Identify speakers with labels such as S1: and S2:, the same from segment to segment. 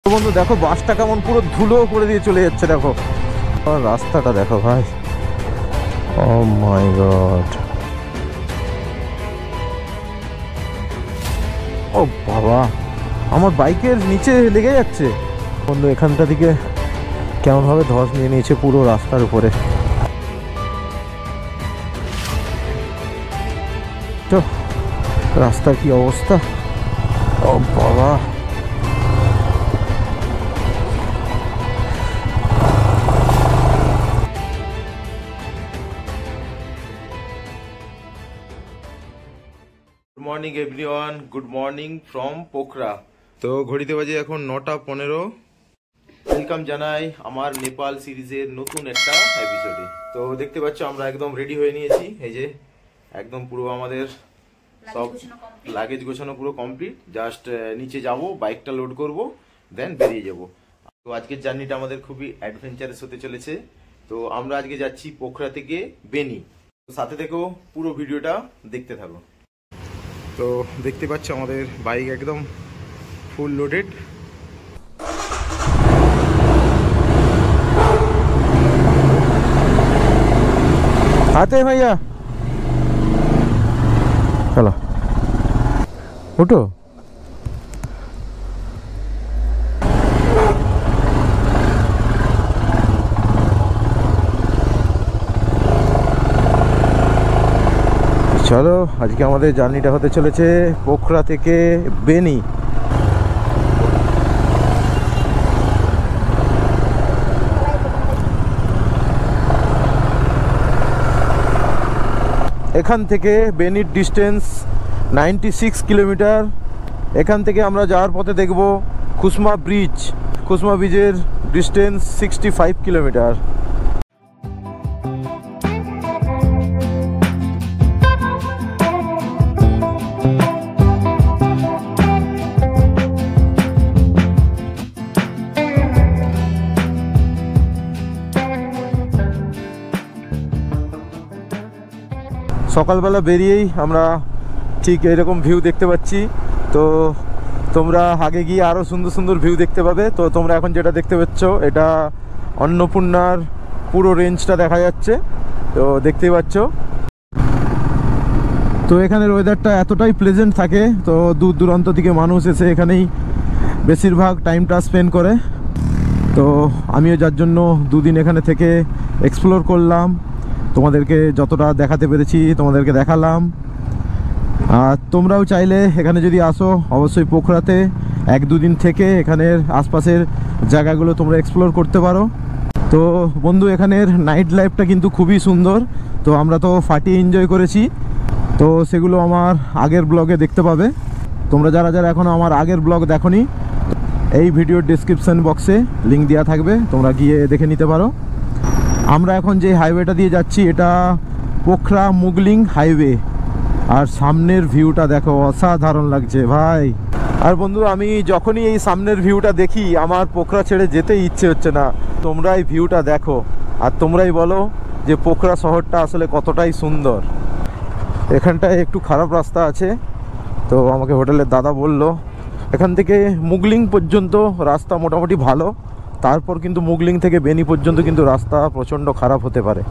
S1: বন্ধু দেখো বাসটা কেমন পুরো ধুলো করে দিয়ে চলে যাচ্ছে। দেখো রাস্তাটা দেখো ভাই, ও মাই গড, ও বাবা আমার বাইকের নিচে লেগে যাচ্ছে। বন্ধু এখানটা থেকে কেমন ভাবে ধস নিয়ে নিয়েছে পুরো রাস্তার উপরে। তো রাস্তার কি অবস্থা, ও বাবা।
S2: Good morning everyone, good morning from Pokhara. তো ঘড়িতে বাজে এখন 9:15। ওয়েলকাম জানাই আমার নেপাল সিরিজের নতুন একটা এপিসোডে। তো দেখতে পাচ্ছ আমরা একদম রেডি হয়ে নিয়েছি, এই যে একদম পুরো আমাদের সব লাগেজ গোছানো পুরো কমপ্লিট। জাস্ট নিচে যাব, বাইকটা লোড করব, দেন বেরিয়ে যাব। তো আজকের জার্নিটা আমাদের খুবই অ্যাডভেঞ্চারাস হতে চলেছে। তো আমরা আজকে যাচ্ছি পোখরা থেকে বেনি। সাথে থেকেও পুরো ভিডিওটা দেখতে থাকো। তো দেখতে পাচ্ছ আমাদের বাইক একদম ফুল লোডেড।
S1: आते हैं भैया, चलो उठो। চলো আজকে আমাদের জার্নিটা হতে চলেছে পোখরা থেকে বেনি। এখান থেকে বেনির ডিস্টেন্স 96 কিলোমিটার। এখান থেকে আমরা যাওয়ার পথে দেখব কুসমা ব্রিজ। কুসমা ব্রিজের ডিস্টেন্স 65 কিলোমিটার। সকালবেলা বেরিয়েই আমরা ঠিক এরকম ভিউ দেখতে পাচ্ছি। তো তোমরা আগে গিয়ে আরও সুন্দর সুন্দর ভিউ দেখতে পাবে। তো তোমরা এখন যেটা দেখতে পাচ্ছ এটা অন্নপূর্ণার পুরো রেঞ্জটা দেখা যাচ্ছে, তো দেখতেই পাচ্ছ। তো এখানের ওয়েদারটা এতটাই প্লেজেন্ট থাকে, তো দূর দূরান্ত থেকে মানুষ এসে এখানেই বেশিরভাগ টাইমটা স্পেন্ড করে। তো আমিও যার জন্য দুদিন এখানে থেকে এক্সপ্লোর করলাম, তোমাদেরকে যতটা দেখাতে পেরেছি তোমাদেরকে দেখালাম। আর তোমরাও চাইলে এখানে যদি আসো অবশ্যই পোখরাতে 1-2 দিন থেকে এখানের আশপাশের জায়গাগুলো তোমরা এক্সপ্লোর করতে পারো। তো বন্ধু এখানের নাইট লাইফটা কিন্তু খুবই সুন্দর। তো আমরা তো ফাটিয়ে এনজয় করেছি, তো সেগুলো আমার আগের ব্লগে দেখতে পাবে। তোমরা যারা যারা এখনও আমার আগের ব্লগ দেখোনি, এই ভিডিওর ডেসক্রিপশন বক্সে লিঙ্ক দেওয়া থাকবে, তোমরা গিয়ে দেখে নিতে পারো। আমরা এখন যে হাইওয়েটা দিয়ে যাচ্ছি এটা পোখরা মুগলিং হাইওয়ে। আর সামনের ভিউটা দেখো, অসাধারণ লাগছে ভাই। আর বন্ধু আমি যখনই এই সামনের ভিউটা দেখি আমার পোখরা ছেড়ে যেতেই ইচ্ছে হচ্ছে না। তোমরা এই ভিউটা দেখো আর তোমরাই বলো যে পোখরা শহরটা আসলে কতটাই সুন্দর। এখানটায় একটু খারাপ রাস্তা আছে, তো আমাকে হোটেলের দাদা বলল এখান থেকে মুগলিং পর্যন্ত রাস্তা মোটামুটি ভালো, তারপর কিন্তু মুগলিং থেকে বেনি পর্যন্ত কিন্তু রাস্তা প্রচণ্ড খারাপ হতে পারে।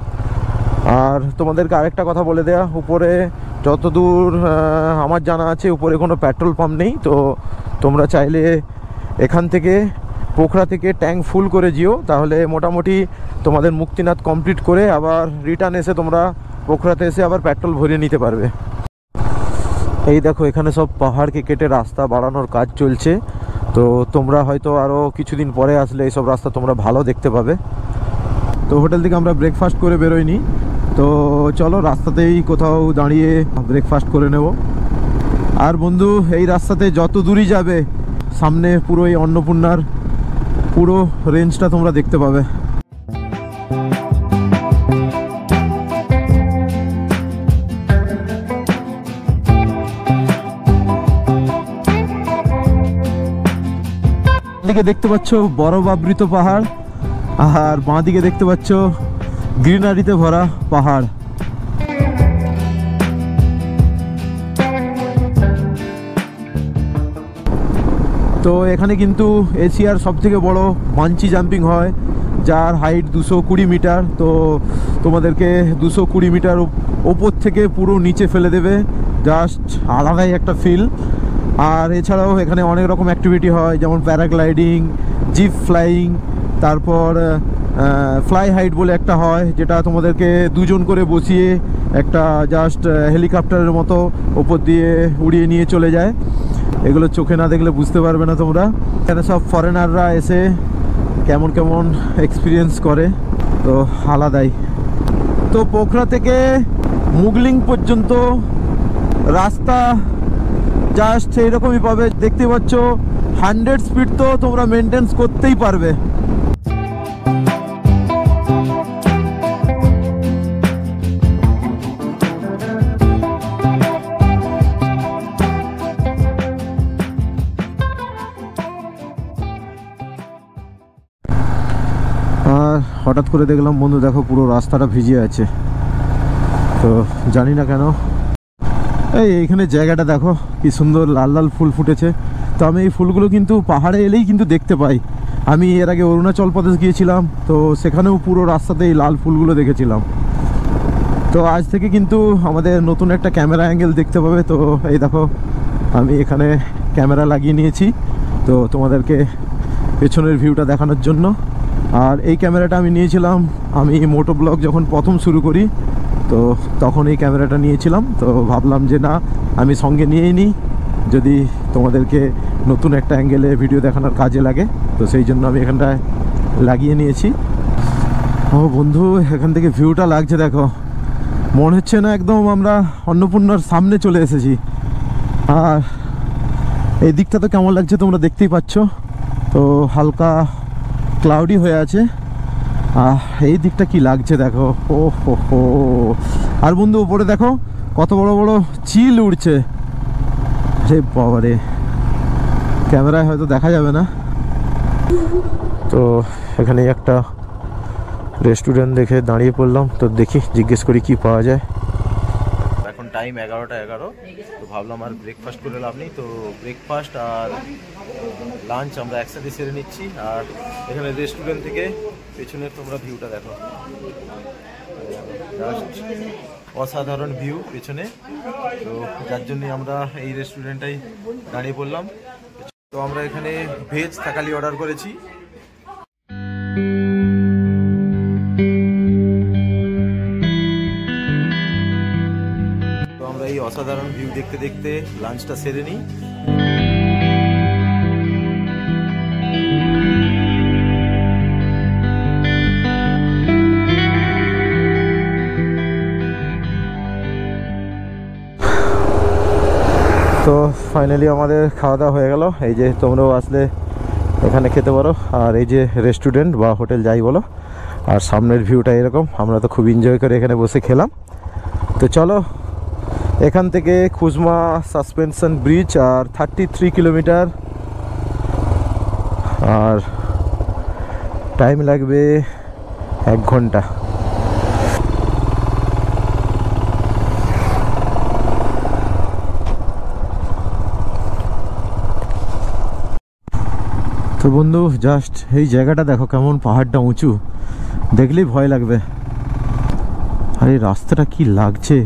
S1: আর তোমাদেরকে আরেকটা কথা বলে দেয়া, উপরে যতদূর আমার জানা আছে উপরে কোনো পেট্রোল পাম্প নেই। তো তোমরা চাইলে এখান থেকে পোখরা থেকে ট্যাঙ্ক ফুল করে যেও, তাহলে মোটামুটি তোমাদের মুক্তিনাথ কমপ্লিট করে আবার রিটার্ন এসে তোমরা পোখরাতে এসে আবার পেট্রোল ভরিয়ে নিতে পারবে। এই দেখো এখানে সব পাহাড়কে কেটে রাস্তা বাড়ানোর কাজ চলছে। তো তোমরা হয়তো আরও কিছুদিন পরে আসলে এইসব রাস্তা তোমরা ভালো দেখতে পাবে। তো হোটেল থেকে আমরা ব্রেকফাস্ট করে বেরোইনি, তো চলো রাস্তাতেই কোথাও দাঁড়িয়ে ব্রেকফাস্ট করে নেব। আর বন্ধু এই রাস্তাতে যত দূরই যাবে সামনে পুরো এই অন্নপূর্ণার পুরো রেঞ্জটা তোমরা দেখতে পাবে। দিকে দেখতে পাচ্ছ বরফ আবৃত পাহাড়, আর বাঁ দিকে দেখতে পাচ্ছ গ্রিনারিতে ভরা পাহাড়। তো এখানে কিন্তু এশিয়ার সবথেকে বড় বাঞ্চি জাম্পিং হয়, যার হাইট 220 মিটার। তো তোমাদেরকে 220 মিটার ওপর থেকে পুরো নিচে ফেলে দেবে, জাস্ট আলাদাই একটা ফিল। আর এছাড়াও এখানে অনেক রকম অ্যাক্টিভিটি হয়, যেমন প্যারাগ্লাইডিং, জিপ ফ্লাইং, তারপর ফ্লাই হাইট বলে একটা হয়, যেটা তোমাদেরকে দুজন করে বসিয়ে একটা জাস্ট হেলিকপ্টারের মতো ওপর দিয়ে উড়িয়ে নিয়ে চলে যায়। এগুলো চোখে না দেখলে বুঝতে পারবে না তোমরা। এখানে সব ফরেনাররা এসে কেমন কেমন এক্সপিরিয়েন্স করে, তো আলাদাই। তো পোখরা থেকে মুগলিং পর্যন্ত রাস্তা জাস্ট এইরকমই পাবে, দেখতে পাচ্ছ 100 স্পিড তো তোমরা মেনটেন করতেই পারবে। আর হঠাৎ করে দেখলাম বন্ধু, দেখো পুরো রাস্তাটা ভিজে আছে, তো জানি না কেন। এইখানে জায়গাটা দেখো কি সুন্দর লাল লাল ফুল ফুটেছে। তো আমি এই ফুলগুলো কিন্তু পাহাড়ে এলেই কিন্তু দেখতে পাই। আমি এর আগে অরুণাচল প্রদেশ গিয়েছিলাম, তো সেখানেও পুরো রাস্তাতে এই লাল ফুলগুলো দেখেছিলাম। তো আজ থেকে কিন্তু আমাদের নতুন একটা ক্যামেরা অ্যাঙ্গেল দেখতে পাবে। তো এই দেখো আমি এখানে ক্যামেরা লাগিয়ে নিয়েছি, তো তোমাদেরকে পেছনের ভিউটা দেখানোর জন্য। আর এই ক্যামেরাটা আমি নিয়েছিলাম, আমি মোটো ব্লগ যখন প্রথম শুরু করি, তো তখন এই ক্যামেরাটা নিয়েছিলাম। তো ভাবলাম যে না, আমি সঙ্গে নিয়েই নিই, যদি তোমাদেরকে নতুন একটা অ্যাঙ্গেলে ভিডিও দেখানোর কাজে লাগে। তো সেই জন্য আমি এখানটায় লাগিয়ে নিয়েছি। ও বন্ধু, এখান থেকে ভিউটা লাগছে দেখো, মনে হচ্ছে না একদম আমরা অন্নপূর্ণার সামনে চলে এসেছি। আর এই দিকটা তো কেমন লাগছে তোমরা দেখতেই পাচ্ছ, তো হালকা ক্লাউডি হয়ে আছে। এই দিকটা কি লাগছে দেখো, ও হো। আর বন্ধু উপরে দেখো কত বড় বড় চিল উড়ছে, রে বাবারে, ক্যামেরায় হয়তো দেখা যাবে না। তো এখানে একটা রেস্টুরেন্ট দেখে দাঁড়িয়ে পড়লাম, তো দেখি জিজ্ঞেস করি কি পাওয়া যায়।
S2: এখন টাইম 11টা 11, তো ভাবলাম আর ব্রেকফাস্ট করে লাভ নেই, তো ব্রেকফাস্ট আর লাঞ্চ আমরা একসাথে সেরে নিচ্ছি। আর এখানে রেস্টুরেন্ট থেকে পেছনের তোমরা ভিউটা দেখো, জাস্ট অসাধারণ ভিউ পেছনে। তো যার জন্যে আমরা এই রেস্টুরেন্টটাই দাঁড়িয়ে পড়লাম। তো আমরা এখানে ভেজ থাকালি অর্ডার করেছি। তো আমরা এই অসাধারণ ভিউ দেখতে দেখতে লাঞ্চটা সেরে নিই।
S1: তো ফাইনালি আমাদের খাওয়া দাওয়া হয়ে গেল। এই যে তোমরাও আসলে এখানে খেতে পারো। আর এই যে রেস্টুরেন্ট বা হোটেল যাই বলো, আর সামনের ভিউটা এরকম। আমরা তো খুব এনজয় করে এখানে বসে খেলাম। তো চলো, এখান থেকে খুজমা সাসপেনশন ব্রিজ আর 33 কিলোমিটার, আর টাইম লাগবে 1 ঘন্টা। তো বন্ধু জাস্ট এই জায়গাটা দেখো কেমন, পাহাড়টা উঁচু, দেখলেই ভয় লাগবে। আর এই রাস্তাটা কি লাগছে,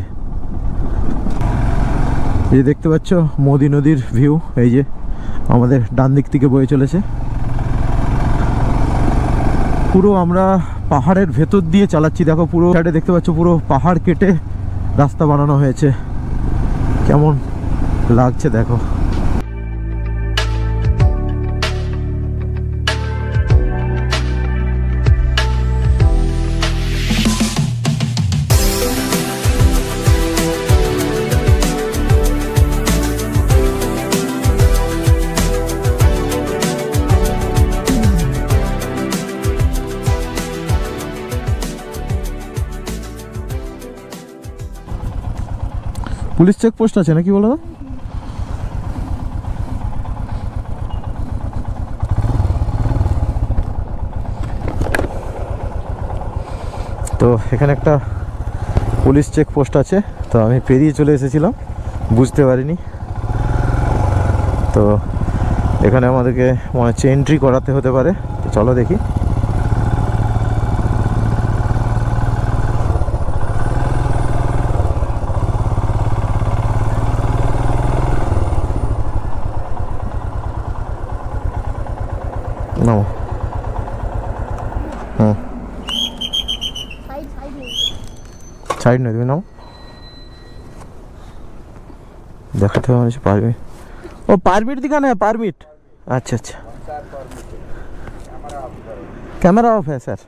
S1: এই যে দেখতে পাচ্ছ মোদী নদীর ভিউ, এই যে আমাদের ডান দিক থেকে বয়ে চলেছে। পুরো আমরা পাহাড়ের ভেতর দিয়ে চালাচ্ছি, দেখো পুরো সাইডে দেখতে পাচ্ছ পুরো পাহাড় কেটে রাস্তা বানানো হয়েছে, কেমন লাগছে দেখো। পুলিশ চেকপোস্ট আছে নাকি বলো? তো এখানে একটা পুলিশ চেকপোস্ট আছে, তো আমি পেরিয়ে চলে এসেছিলাম, বুঝতে পারিনি। তো এখানে আমাদেরকে মনে হচ্ছে এন্ট্রি করাতে হতে পারে, তো চলো দেখি। নাও, হুম, সাইড নয়, তুমি নাও, দেখাতে হবে পারমিট। ও পারমিট दिखाना है, पारमिट। अच्छा अच्छा, कैमरा ऑफ है सर।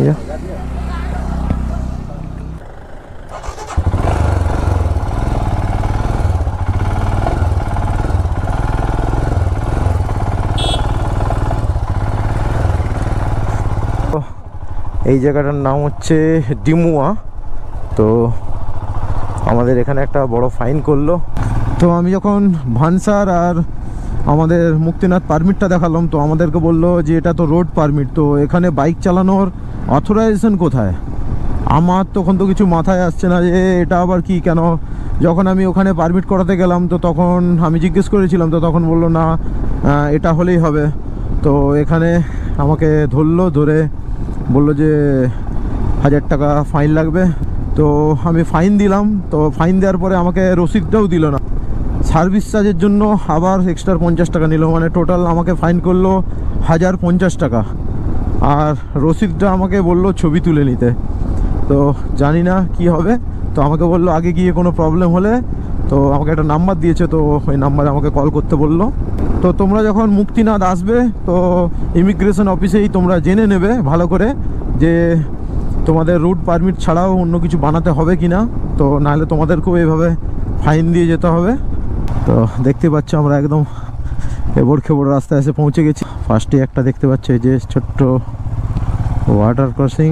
S1: या এই জায়গাটার নাম হচ্ছে ডিমুয়া। তো আমাদের এখানে একটা বড় ফাইন করলো। তো আমি যখন ভানসার আর আমাদের মুক্তিনাথ পারমিটটা দেখালাম, তো আমাদেরকে বললো যে এটা তো রোড পারমিট, তো এখানে বাইক চালানোর অথরাইজেশন কোথায়? আমার তখন তো কিছু মাথায় আসছে না যে এটা আবার কি, কেন। যখন আমি ওখানে পারমিট করাতে গেলাম তো তখন আমি জিজ্ঞেস করেছিলাম, তো তখন বললো না এটা হলেই হবে। তো এখানে আমাকে ধরলো, ধরে বললো যে 1000 টাকা ফাইন লাগবে। তো আমি ফাইন দিলাম। তো ফাইন দেওয়ার পরে আমাকে রসিদটাও দিল না, সার্ভিস চার্জের জন্য আবার এক্সট্রা 50 টাকা নিল, মানে টোটাল আমাকে ফাইন করলো 1050 টাকা। আর রসিদটা আমাকে বললো ছবি তুলে নিতে। তো জানি না কি হবে। তো আমাকে বললো আগে গিয়ে কোনো প্রবলেম হলে, তো আমাকে একটা নাম্বার দিয়েছে, তো ওই নাম্বারে আমাকে কল করতে বললো। তো তোমরা যখন মুক্তিনাথ আসবে তো ইমিগ্রেশন অফিসেই তোমরা জেনে নেবে ভালো করে যে তোমাদের রুট পারমিট ছাড়াও অন্য কিছু বানাতে হবে কি না, তো নাহলে তোমাদেরকেও এইভাবে ফাইন দিয়ে যেতে হবে। তো দেখতে পাচ্ছ আমরা একদম এবড় খেবড় রাস্তায় এসে পৌঁছে গেছি। ফার্স্টে একটা দেখতে পাচ্ছ এই যে ছোট্ট ওয়াটার ক্রসিং।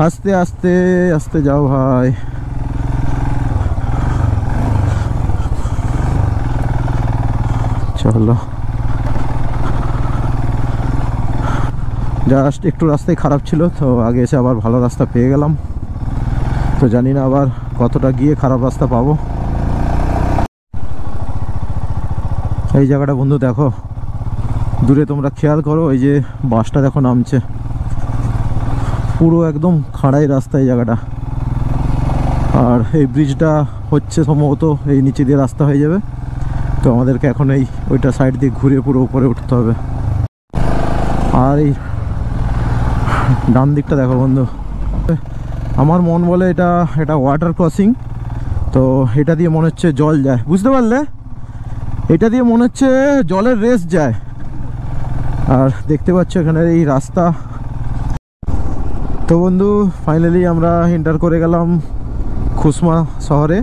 S1: আস্তে আস্তে আস্তে যাও ভাই। চলো, জাস্ট একটু রাস্তায় খারাপ ছিল, তো আগে এসে আবার ভালো রাস্তা পেয়ে গেলাম। তো জানি না আবার কতটা গিয়ে খারাপ রাস্তা পাবো। এই জায়গাটা বন্ধু দেখো, দূরে তোমরা খেয়াল করো, এই যে বাসটা দেখো নামছে, পুরো একদম খাড়াই রাস্তা এই জায়গাটা। আর এই ব্রিজটা হচ্ছে সম্ভবত এই নিচে দিয়ে রাস্তা হয়ে যাবে। তো আমাদেরকে এখন এই ওইটা সাইড দিয়ে ঘুরে পুরো উপরে উঠতে হবে। আর এই ডান দিকটা দেখো বন্ধু, আমার মন বলে এটা ওয়াটার ক্রসিং। তো এটা দিয়ে মনে হচ্ছে জল যায়, বুঝতে পারলে? এটা দিয়ে মনে হচ্ছে জলের রেস যায়। আর দেখতে পাচ্ছ এখানে এই রাস্তা। তো বন্ধু ফাইনালি আমরা এন্টার করে গেলাম খুসমা শহরে।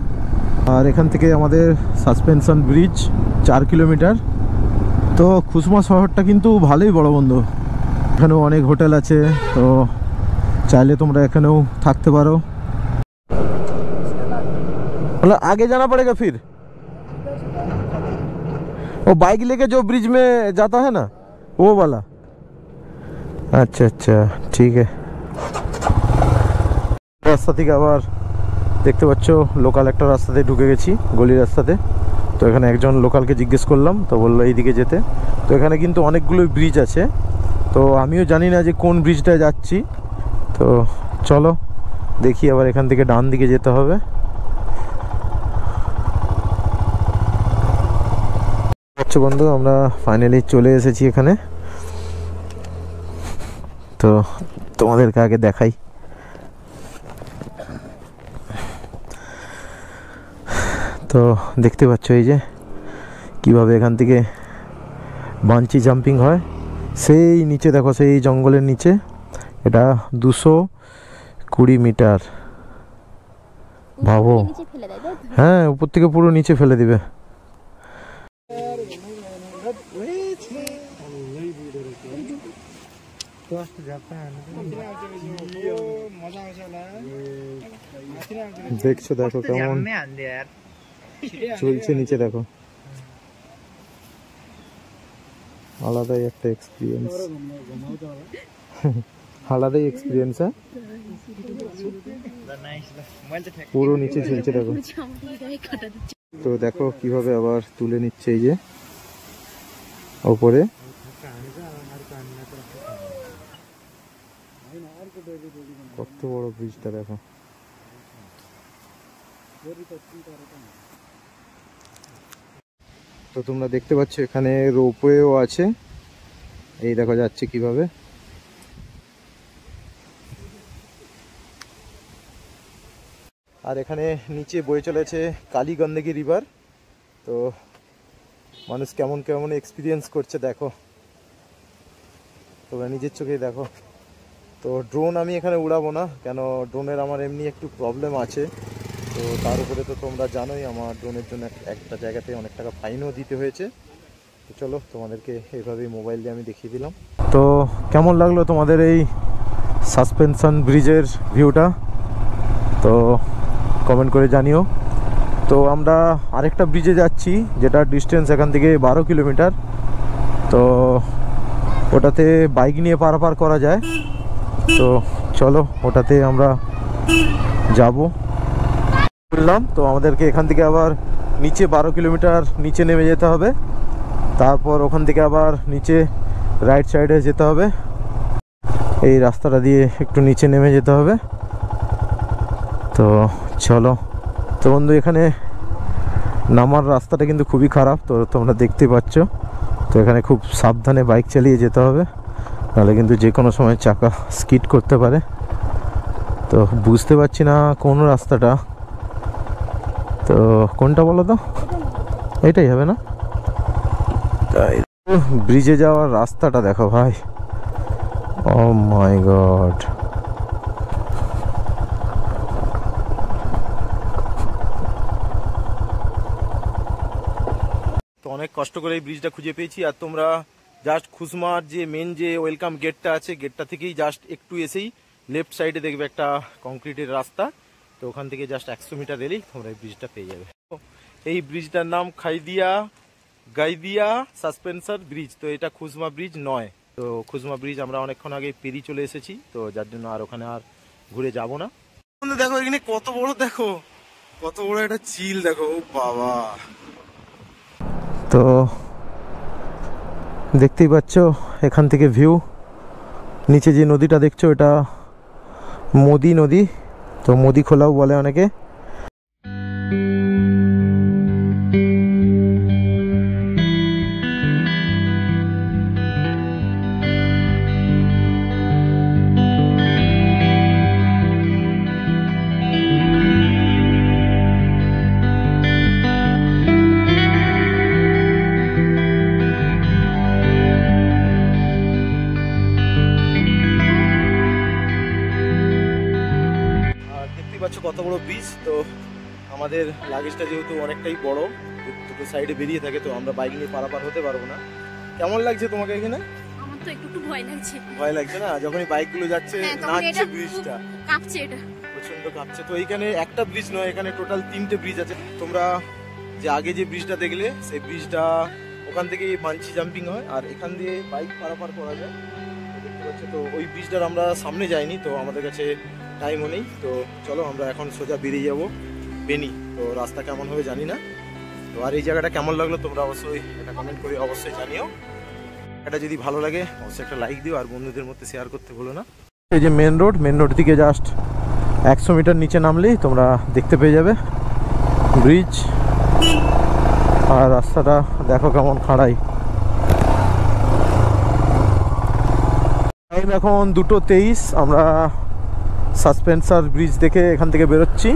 S1: আর এখান থেকে আমাদের সাসপেনশন ব্রিজ 4 কিলোমিটার। তো খুসমা শহরটা কিন্তু ভালোই বড় বন্ধু, এখানেও অনেক হোটেল আছে, তো চাইলে তোমরা এখানেও থাকতে পারো। आगे जाना पड़ेगा फिर? वो बाइक लेके जो ब्रिज में जाता है ना, वो वाला। अच्छा अच्छा ठीक है। রাস্তা থেকে আবার দেখতে পাচ্ছ লোকাল একটা রাস্তাতে ঢুকে গেছি, গলির রাস্তাতে। তো এখানে একজন লোকালকে জিজ্ঞেস করলাম, তো বললো এইদিকে যেতে। তো এখানে কিন্তু অনেকগুলো ব্রিজ আছে, তো আমিও জানি না যে কোন ব্রিজটায় যাচ্ছি। তো চলো দেখি, আবার এখান থেকে ডান দিকে যেতে হবে। আচ্ছা বন্ধু, আমরা ফাইনালি চলে এসেছি এখানে। তো তোমাদেরকে আগে দেখাই। তো দেখতে পাচ্ছ এই যে কিভাবে এখান থেকে বাঞ্চি জাম্পিং হয়। সেই নিচে দেখো, সেই জঙ্গলের নিচে। এটা 220 মিটার, ভাবো। হ্যাঁ, উপর থেকে পুরো নিচে ফেলে দিবে। তো দেখছো, দেখো কেমন চলছে নিচে, দেখো আলাদাই একটা এক্সপিরিয়েন্স, আলাদাই এক্সপিরিয়েন্স। হ্যাঁ, পুরো নিচে ঝুলছে দেখো। তো দেখো কিভাবে আবার তুলে নিচ্ছে এই যে ওপরে। কত বড় ব্রিজটা দেখো। তো তোমরা দেখতে পাচ্ছ এখানে রোপওয়েও আছে, এই দেখা যাচ্ছে কিভাবে। আর এখানে নিচে বয়ে চলেছে কালী গন্ডকী রিভার। তো মানুষ কেমন কেমন এক্সপিরিয়েন্স করছে দেখো, তোমরা নিজের চোখেই দেখো। তো ড্রোন আমি এখানে উড়াবো না, কেন ড্রোনের আমার এমনি একটু প্রবলেম আছে। তো তার উপরে তো তোমরা জানোই আমার ড্রোনের জন্য একটা জায়গাতে অনেক টাকা ফাইনও দিতে হয়েছে। তো চলো তোমাদেরকে এইভাবেই মোবাইল দিয়ে আমি দেখিয়ে দিলাম। তো কেমন লাগলো তোমাদের এই সাসপেনশন ব্রিজের ভিউটা, তো কমেন্ট করে জানিও। তো আমরা আরেকটা ব্রিজে যাচ্ছি যেটা ডিস্টেন্স এখান থেকে 12 কিলোমিটার। তো ওটাতে বাইক নিয়ে পারাপার করা যায়। তো চলো ওটাতে আমরা যাব বললাম। তো আমাদেরকে এখান থেকে আবার নিচে 12 কিলোমিটার নিচে নেমে যেতে হবে, তারপর ওখান থেকে আবার নিচে রাইট সাইডে যেতে হবে, এই রাস্তাটা দিয়ে একটু নিচে নেমে যেতে হবে। তো চলো। তো বন্ধু এখানে নামার রাস্তাটা কিন্তু খুবই খারাপ, তো তোমরা দেখতেই পাচ্ছ। তো এখানে খুব সাবধানে বাইক চালিয়ে যেতে হবে, নাহলে কিন্তু যে কোনো সময় চাকা স্কিড করতে পারে। তো বুঝতে পারছি না কোন রাস্তাটা, তো কোনটা বলো তো? এটাই হবে না? ব্রিজে যাওয়ার রাস্তাটা দেখো ভাই, ও মাই গড। তো অনেক কষ্ট করে এই ব্রিজটা খুঁজে পেয়েছি। আর তোমরা জাস্ট খুসমার যে মেন যে ওয়েলকাম গেটটা আছে, গেটটা থেকেই জাস্ট একটু এসেই লেফট সাইডে দেখবে একটা কংক্রিটের রাস্তা। তো ওখান থেকে জাস্ট 100 মিটার এলেই তোমরা এই ব্রিজটা পেয়ে যাবে। এই ব্রিজটার নাম গাইদিয়া সাসপেনশন ব্রিজ। তো এটা খুসমা ব্রিজ নয়। তো খুসমা ব্রিজ আমরা অনেকক্ষণ আগে পেরিয়ে চলে এসেছি, তো যার জন্য আর ওখানে আর ঘুরে যাব না। দেখো এখানে কত বড়, দেখো কত বড় একটা চিল, দেখো ও বাবা। তো দেখতেই পাচ্ছ এখান থেকে ভিউ, নিচে যে নদীটা দেখছো এটা মোদি নদী, তো মোদি খোলাও বলে অনেকে। কত বড় ব্রিজ। তো আমাদের লাগেজটা যেহেতু অনেকটাই বড়, দুটো সাইডে বেরিয়ে থাকে, তো আমরা বাইক নিয়ে পারাপার হতে পারবো না। কেমন লাগছে তোমাকে এখানে?
S3: আমার তো একটু ভয় লাগছে।
S1: ভয় লাগছে না? যখনই বাইকগুলো যাচ্ছে নাচছে, ব্রিজটা
S3: কাঁপছে, এটা
S1: প্রচন্ড কাঁপছে। তো এইখানে একটা ব্রিজ নয়, এখানে টোটাল 3টে ব্রিজ আছে। তোমরা যে আগে যে ব্রিজটা দেখলে সেই ব্রিজটা ওখান থেকে বাঞ্চি জাম্পিং হয়, আর এখান দিয়ে বাইক পারাপার করা যায়। দেখতে পাচ্ছ। তো ওই ব্রিজটার আমরা সামনে যাইনি, তো আমাদের কাছে টাইমও নেই। তো চলো আমরা এখন সোজা বেরিয়ে যাবো বেনি। তো রাস্তা কেমন হবে জানি না। তো আর এই জায়গাটা কেমন লাগলো তোমরা অবশ্যই এটা কমেন্ট করে অবশ্যই জানিও। এটা যদি ভালো লাগে অবশ্যই একটা লাইক দিও, আর বন্ধুদের মধ্যে শেয়ার করতে ভুলো না। এই যে মেন রোড থেকে জাস্ট 100 মিটার নিচে নামলেই তোমরা দেখতে পেয়ে যাবে ব্রিজ। আর রাস্তাটা দেখো কেমন খাড়াই। টাইম এখন 2:23। আমরা সাসপেনশন ব্রিজ দেখে এখান থেকে বেরোচ্ছি।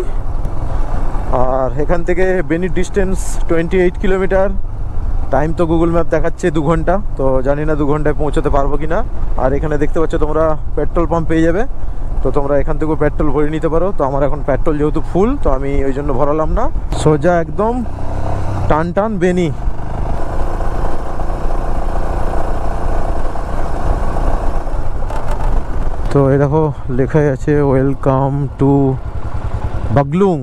S1: আর এখান থেকে বেনির ডিস্টেন্স 28 কিলোমিটার। টাইম তো গুগল ম্যাপ দেখাচ্ছে 2 ঘন্টা, তো জানি না 2 ঘন্টায় পৌঁছতে পারবো কিনা। আর এখানে দেখতে পাচ্ছ তোমরা পেট্রোল পাম্প পেয়ে যাবে, তো তোমরা এখান থেকেও পেট্রোল ভরে নিতে পারো। তো আমার এখন পেট্রোল যেহেতু ফুল, তো আমি ওই জন্য ভরালাম না, সোজা একদম টান বেনি। তো এই দেখো লেখাই আছে ওয়েলকাম টু বাগলুং।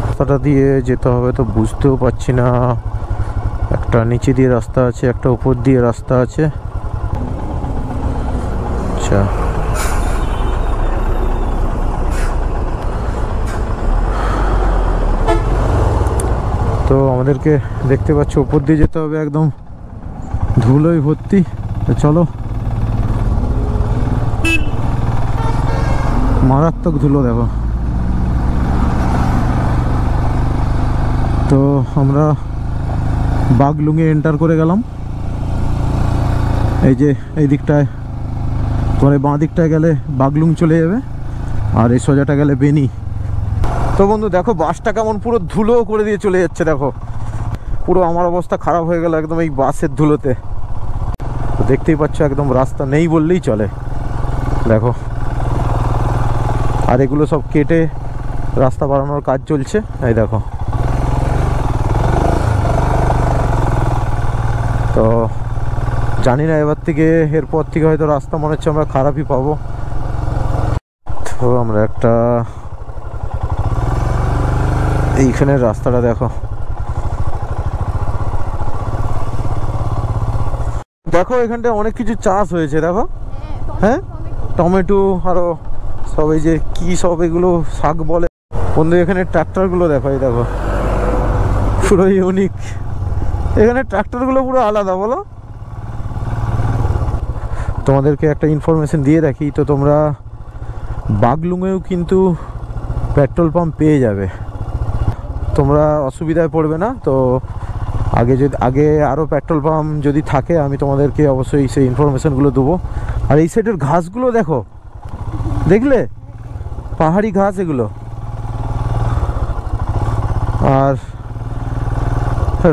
S1: রাস্তাটা দিয়ে যেতে হবে তো বুঝতেও পারছি না, একটা নিচে দিয়ে রাস্তা আছে, একটা উপর দিয়ে রাস্তা আছে। আচ্ছা তো আমাদেরকে দেখতে পাচ্ছ উপর দিয়ে যেতে হবে, একদম ধুলোই ভর্তি। তো চলো, মারাত্মক ধুলো দেখো। তো আমরা বাগলুঙে এন্টার করে গেলাম। এই যে এই দিকটায়, তোমার বাঁ দিকটায় গেলে বাগলুং চলে যাবে, আর এই সোজাটা গেলে বেনি। তো বন্ধু দেখো বাসটা কেমন পুরো ধুলো করে দিয়ে চলে যাচ্ছে, দেখো পুরো আমার অবস্থা খারাপ হয়ে গেল একদম এই বাসের ধুলোতে। তো দেখতেই পাচ্ছ একদম রাস্তা নেই বললেই চলে, দেখো। আর এগুলো সব কেটে রাস্তা বাড়ানোর কাজ চলছে, এই দেখো। তো জানি না এবার থেকে, এরপর থেকে হয়তো রাস্তা মনে হচ্ছে আমরা খারাপই পাবো। তো আমরা একটা এইখানের রাস্তাটা দেখো, দেখো এখানটা অনেক কিছু চাষ হয়েছে দেখো। হ্যাঁ, টমেটো আরো সব, এই যে কি সব এগুলো শাক বলে বন্ধু। এখানে ট্রাক্টরগুলো দেখো, এই দেখো পুরো ইউনিক। এখানে ট্রাক্টরগুলো পুরো আলাদা, বলো। তোমাদেরকে একটা ইনফরমেশন দিয়ে রাখি, তো তোমরা বাগলুঙেও কিন্তু পেট্রোল পাম্প পেয়ে যাবে, তোমরা অসুবিধায় পড়বে না। তো আগে আরও পেট্রোল পাম্প যদি থাকে আমি তোমাদেরকে অবশ্যই সেই ইনফরমেশনগুলো দেবো। আর এই সাইডের ঘাসগুলো দেখো, দেখলে পাহাড়ি ঘাস এগুলো। আর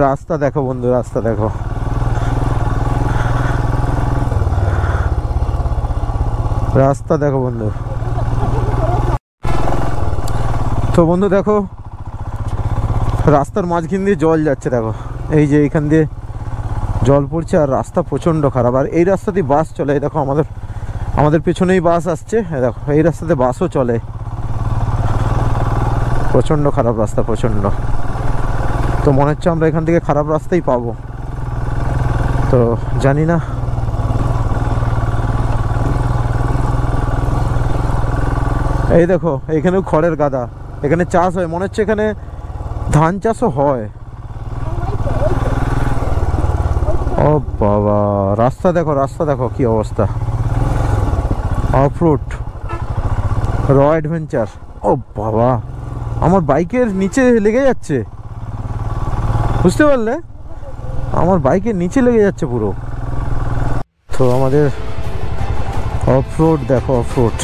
S1: রাস্তা দেখো বন্ধু, রাস্তা দেখো, রাস্তা দেখো বন্ধু। তো বন্ধু দেখো রাস্তার মাঝখান দিয়ে জল যাচ্ছে, দেখো এই যে এইখান দিয়ে জল পড়ছে, আর রাস্তা প্রচণ্ড খারাপ। আর এই রাস্তা দিয়ে বাস চলে, দেখো আমাদের পেছনেই বাস আসছে, দেখো এই রাস্তাতে বাসও চলে। প্রচণ্ড খারাপ রাস্তা, প্রচণ্ড। তো মনে হচ্ছে আমরা এখান থেকে খারাপ রাস্তাই পাবো, তো জানি না। এই দেখো এইখানেও খড়ের গাদা, এখানে চাষ হয়, মনে হচ্ছে এখানে ধান চাষও হয়। ও বাবা, রাস্তা দেখো, রাস্তা দেখো কি অবস্থা। অফ রোড র অ্যাডভেঞ্চার। ও বাবা, আমার বাইকের নিচে লেগে যাচ্ছে, বুঝতে পারলে? আমার বাইকের নিচে লেগে যাচ্ছে পুরো। তো আমাদের অফ রোড দেখো, অফ রোড।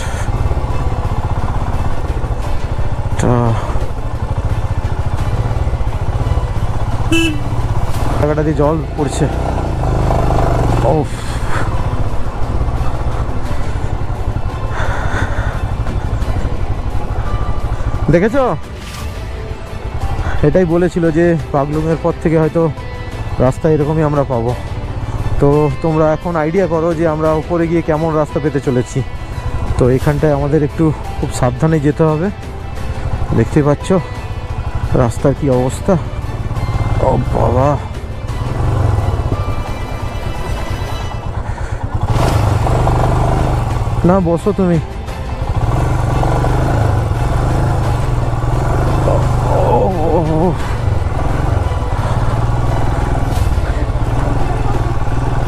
S1: জায়গাটা দিয়ে জল পড়ছে। ওফ, দেখেছো? এটাই বলেছিল যে বাগলুঙের পর থেকে হয়তো রাস্তা এরকমই আমরা পাবো। তো তোমরা এখন আইডিয়া করো যে আমরা উপরে গিয়ে কেমন রাস্তা পেতে চলেছি। তো এখানটায় আমাদের একটু খুব সাবধানে যেতে হবে, দেখতে পাচ্ছ রাস্তার কি অবস্থা। ও বাবা, না বসো তুমি।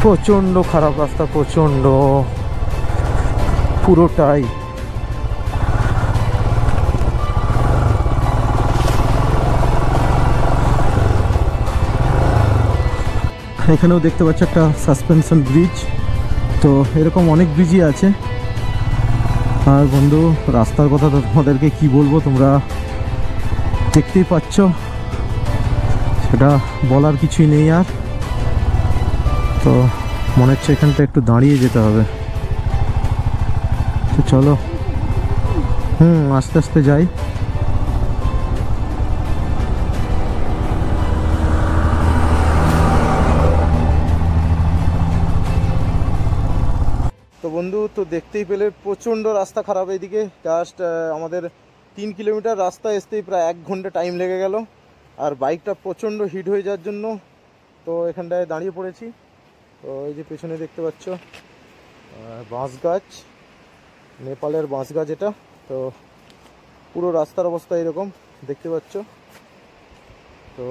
S1: প্রচন্ড খারাপ রাস্তা, প্রচন্ড, পুরোটাই। এখানেও দেখতে পাচ্ছ একটা সাসপেনশন ব্রিজ। তো এরকম অনেক ব্রিজই আছে। আর বন্ধু রাস্তার কথা তো তোমাদেরকে কি বলবো, তোমরা দেখতেই পাচ্ছ, সেটা বলার কিছুই নেই। আর তো মনে হচ্ছে এখানটা একটু দাঁড়িয়ে যেতে হবে। তো চলো, আস্তে আস্তে যাই। তো তো বন্ধু তো দেখতেই পেলে প্রচণ্ড রাস্তা খারাপ এইদিকে, জাস্ট আমাদের 3 কিলোমিটার রাস্তা আসতেই প্রায় 1 ঘন্টা টাইম লেগে গেল। আর বাইকটা প্রচণ্ড হিট হয়ে যাওয়ার জন্য তো এখানটায় দাঁড়িয়ে পড়েছি। তো এই যে পেছনে দেখতে পাচ্ছ বাঁশ গাছ, নেপালের বাঁশ গাছ এটা। তো পুরো রাস্তার অবস্থা এরকম দেখতে পাচ্ছ। তো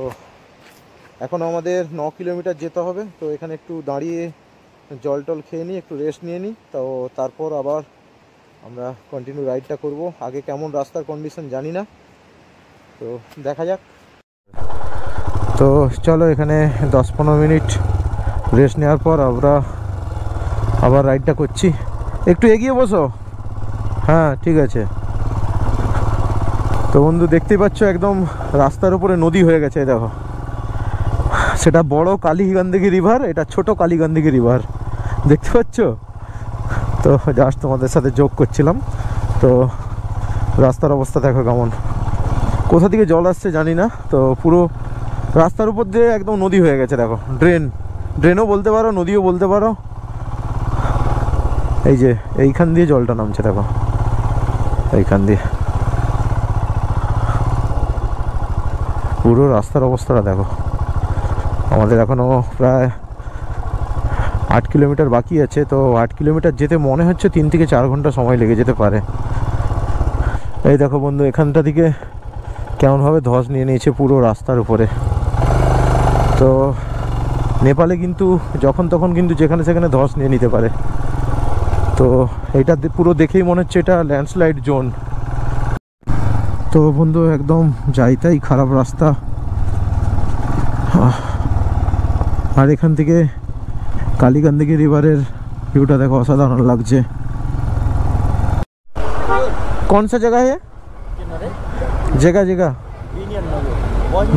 S1: এখন আমাদের 9 কিলোমিটার যেতে হবে। তো এখানে একটু দাঁড়িয়ে জল টল খেয়ে নিই, একটু রেস্ট নিয়ে নিই, তো তারপর আবার আমরা কন্টিনিউ রাইডটা করব। আগে কেমন রাস্তার কন্ডিশন জানি না, তো দেখা যাক। তো চলো এখানে 10-15 মিনিট রেস্ট নেওয়ার পর আমরা আবার রাইডটা করছি। একটু এগিয়ে বসো, হ্যাঁ ঠিক আছে। তো বন্ধু দেখতেই পাচ্ছ একদম রাস্তার উপরে নদী হয়ে গেছে, দেখো। সেটা বড় কালীগন্ডকী রিভার, এটা ছোট কালীগন্ডকী রিভার, দেখতে পাচ্ছ। তো জাস্ট তোমাদের সাথে যোগ করছিলাম। তো রাস্তার অবস্থা দেখো কেমন, কোথা থেকে জল আসছে জানি না। তো পুরো রাস্তার উপর দিয়ে একদম নদী হয়ে গেছে, দেখো। ড্রেনও বলতে পারো, নদীও বলতে পারো। এই যে এইখান দিয়ে জলটা নামছে, দেখো এইখান দিয়ে। পুরো রাস্তার অবস্থাটা দেখো। আমাদের এখনও প্রায় 8 কিলোমিটার বাকি আছে। তো 8 কিলোমিটার যেতে মনে হচ্ছে 3 থেকে 4 ঘন্টা সময় লেগে যেতে পারে। এই দেখো বন্ধু, এখানটা থেকে কেমনভাবে ধস নিয়ে নিয়েছে পুরো রাস্তার উপরে। তো নেপালে কিন্তু যখন তখন কিন্তু যেখানে সেখানে ধস নিয়ে নিতে পারে। তো এইটা পুরো দেখেই মনে হচ্ছে এটা ল্যান্ডস্লাইড জোন। তো বন্ধু একদম যাইতাই খারাপ রাস্তা। আর এখান থেকে কালীগন্ডকী রিভারের ভিউটা দেখো, অসাধারণ লাগছে। कौन सा जगह है? जगह जगह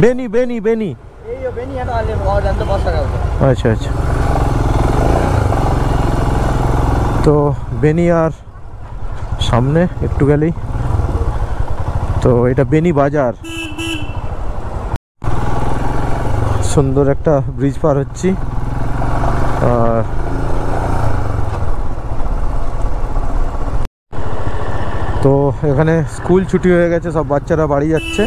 S1: बेनी बेनी बेनी। अच्छा अच्छा। তো বেনি আর সামনে একটু গেলেই তো এটা বেনি বাজার। সুন্দর একটা ব্রিজ পার হচ্ছি। আর তো এখানে স্কুল ছুটি হয়ে গেছে, সব বাচ্চারা বাড়ি যাচ্ছে।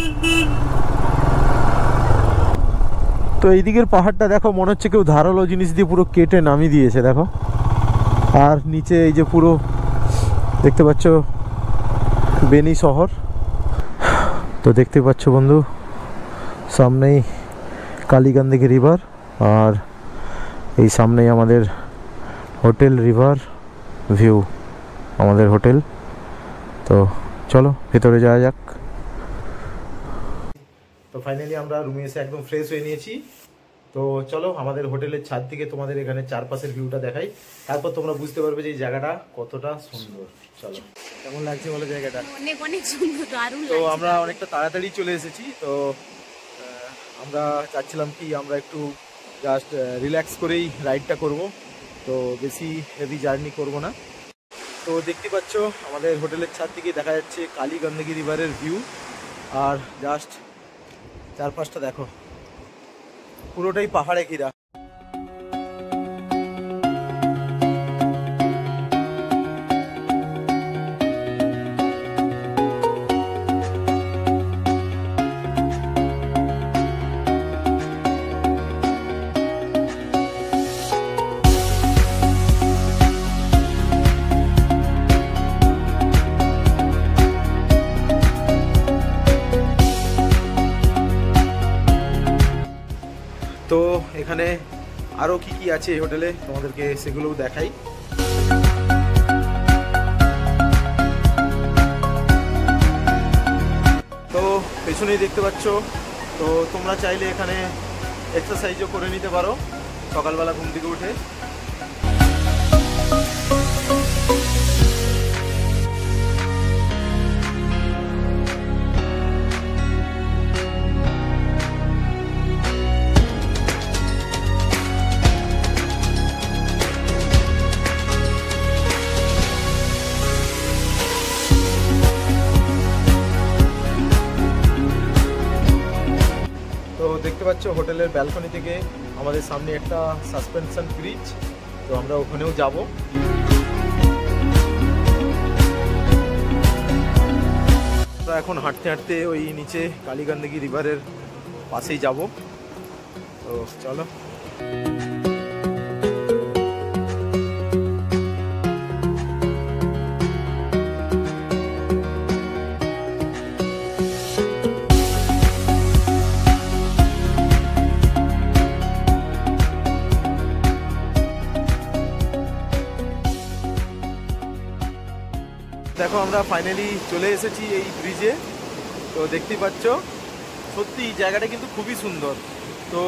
S1: তো এই দিকের পাহাড়টা দেখো, মনে হচ্ছে কেউ ধারালো জিনিস দিয়ে পুরো কেটে নামিয়ে দিয়েছে, দেখো। আর নিচে এই যে পুরো দেখতে পাচ্ছ বেনি শহর। তো দেখতে পাচ্ছ বন্ধু সামনেই কালীগন্ডকী রিভার, আর এই সামনেই আমাদের হোটেল রিভার ভিউ, আমাদের হোটেল। তো চলো ভেতরে যাওয়া যাক। তো ফাইনালি আমরা রুমে এসে একদম ফ্রেশ হয়ে নিয়েছি। তো চলো আমাদের হোটেলের ছাদ থেকে তোমাদের এখানে চারপাশের ভিউটা দেখাই, তারপর তোমরা বুঝতে পারবে যে এই জায়গাটা কতটা সুন্দর। চলো, কেমন লাগছে বলো জায়গাটা?
S3: অনেক অনেক সুন্দর, দারুণ
S1: তো
S3: লাগছে।
S1: আমরা অনেকটা তাড়াতাড়ি চলে এসেছি। তো আমরা চাচ্ছিলাম কি আমরা একটু জাস্ট রিল্যাক্স করেই রাইডটা করব, তো বেশি হেভি জার্নি করব না। তো দেখতে পাচ্ছ আমাদের হোটেলের ছাদ থেকে দেখা যাচ্ছে কালীগন্ডকী রিভারের ভিউ। আর জাস্ট চারপাশটা দেখো, পুরোটাই পাহাড়ে ঘেরা। তো এখানে আরো কি কি আছে এই হোটেলে তোমাদেরকে সেগুলোও দেখাই। তো পেছনেই দেখতে পাচ্ছ, তো তোমরা চাইলে এখানে এক্সারসাইজও করে নিতে পারো সকালবেলা ঘুম থেকে উঠে। দেখতে পাচ্ছ হোটেলের ব্যালকনি থেকে আমাদের সামনে একটা সাসপেনশন ব্রিজ, তো আমরা ওখানেও যাব।
S2: আমরা এখন হাঁটতে হাঁটতে ওই নিচে কালীগন্ডকী রিভারের পাশেই যাব, তো চলো। দেখো আমরা ফাইনালি চলে এসেছি এই ব্রিজে। তো দেখতেই পাচ্ছ সত্যি জায়গাটা কিন্তু খুবই সুন্দর। তো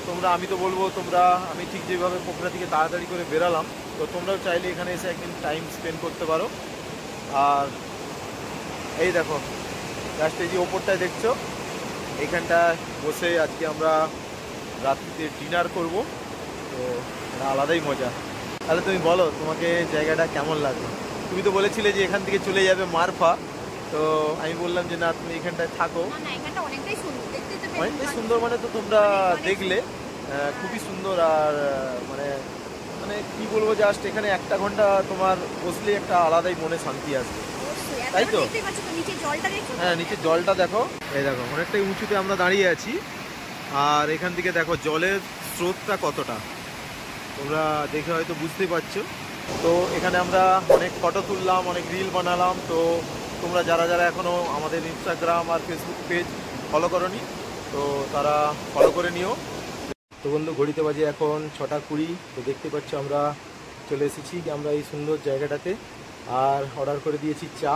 S2: তোমরা, আমি তো বলবো তোমরা, আমি ঠিক যেভাবে পোখরা থেকে তাড়াতাড়ি করে বেরালাম, তো তোমরাও চাইলে এখানে এসে একদিন টাইম স্পেন্ড করতে পারো। আর এই দেখো জাস্ট এই যে ওপরটায় দেখছো, এইখানটায় বসে আজকে আমরা রাত্রিতে ডিনার করব। তো এটা আলাদাই মজা। তাহলে তুমি বলো তোমাকে জায়গাটা কেমন লাগলো? তুমি তো বলেছিলে যে এখান থেকে চলে যাবে মারফা, তো আমি বললাম যে না তুমি এখানটায় থাকো।
S3: অনেকটাই
S2: সুন্দর, মানে তো তোমরা দেখলে খুবই সুন্দর। আর মানে মানে কি বলবো, জাস্ট এখানে 1 ঘন্টা তোমার বসলে একটা আলাদাই মনে শান্তি আসবে, তাই তো? হ্যাঁ, নিচে জলটা দেখো, এই দেখো অনেকটাই উঁচুতে আমরা দাঁড়িয়ে আছি। আর এখান থেকে দেখো জলের স্রোতটা কতটা, তোমরা দেখে হয়তো বুঝতেই পারছো। তো এখানে আমরা অনেক ফটো তুললাম, অনেক রিল বানালাম। তো তোমরা যারা যারা এখনও আমাদের ইনস্টাগ্রাম আর ফেসবুক পেজ ফলো করোনি, তো তারা ফলো করে নিও। তো বন্ধু, ঘড়িতে বাজে এখন 6:20। তো দেখতে পাচ্ছ আমরা চলে এসেছি আমরা এই সুন্দর জায়গাটাতে। আর অর্ডার করে দিয়েছি চা,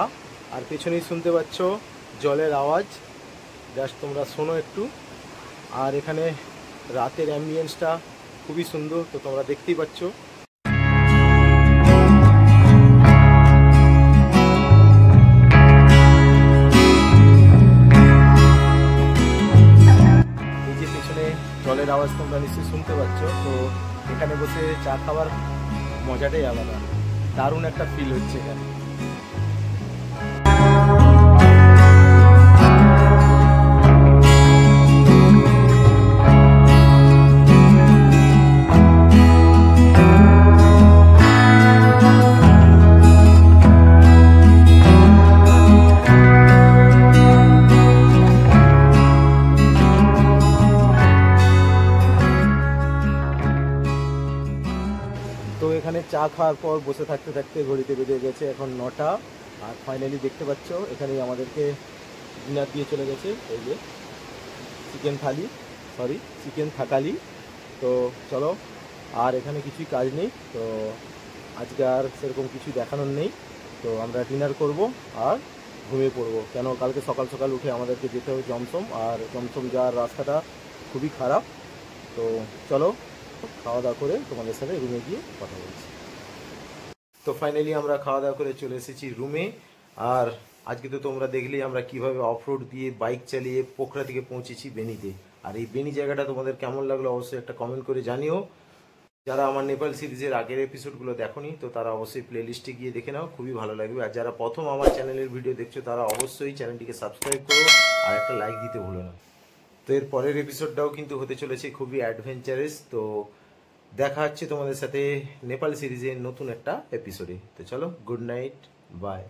S2: আর পেছনেই শুনতে পাচ্ছ জলের আওয়াজ, জাস্ট তোমরা শোনো একটু। আর এখানে রাতের অ্যাম্বিয়েন্সটা খুবই সুন্দর, তো তোমরা দেখতেই পাচ্ছ। জলের আওয়াজ তোমরা নিশ্চয়ই শুনতে পাচ্ছ। তো এখানে বসে চা খাবার মজাটাই আলাদা, দারুণ একটা ফিল হচ্ছে এখানে। তো এখানে চা খাওয়ার পর বসে থাকতে থাকতে ঘড়িতে বেজে গেছে এখন 9টা। আর ফাইনালি দেখতে পাচ্ছ এখানেই আমাদেরকে ডিনার দিয়ে চলে গেছে, এই যে চিকেন থাকালি। তো চলো, আর এখানে কিছুই কাজ নেই, তো আজকে আর সেরকম কিছু দেখানোর নেই। তো আমরা ডিনার করব আর ঘুমিয়ে পড়বো, কেন কালকে সকাল সকাল উঠে আমাদেরকে যেতে হবে জমসম, আর জমসম যাওয়ার রাস্তাটা খুবই খারাপ। তো চলো খাওয়া দাওয়া করে তোমাদের সাথে রুমে গিয়ে কথা বলছি। তো ফাইনালি আমরা খাওয়া দাওয়া করে চলে এসেছি রুমে। আর আজকে তো তোমরা দেখলেই আমরা কিভাবে অফরোড দিয়ে বাইক চালিয়ে পোখরা থেকে পৌঁছেছি বেনিতে। আর এই বেনি জায়গাটা তোমাদের কেমন লাগলো অবশ্যই একটা কমেন্ট করে জানিও। যারা আমার নেপাল সিরিজের আগের এপিসোডগুলো দেখোনি, তো তারা অবশ্যই প্লেলিস্টে গিয়ে দেখে নাও, খুবই ভালো লাগবে। আর যারা প্রথম আমার চ্যানেলের ভিডিও দেখছো, তারা অবশ্যই চ্যানেলটিকে সাবস্ক্রাইব করো আর একটা লাইক দিতে ভুলো না। তো এর পরের এপিসোডটাও কিন্তু হতে চলেছে খুবই অ্যাডভেঞ্চারাস। তো দেখা হচ্ছে তোমাদের সাথে নেপাল সিরিজের নতুন একটা এপিসোডে। তো চলো, গুড নাইট, বাই।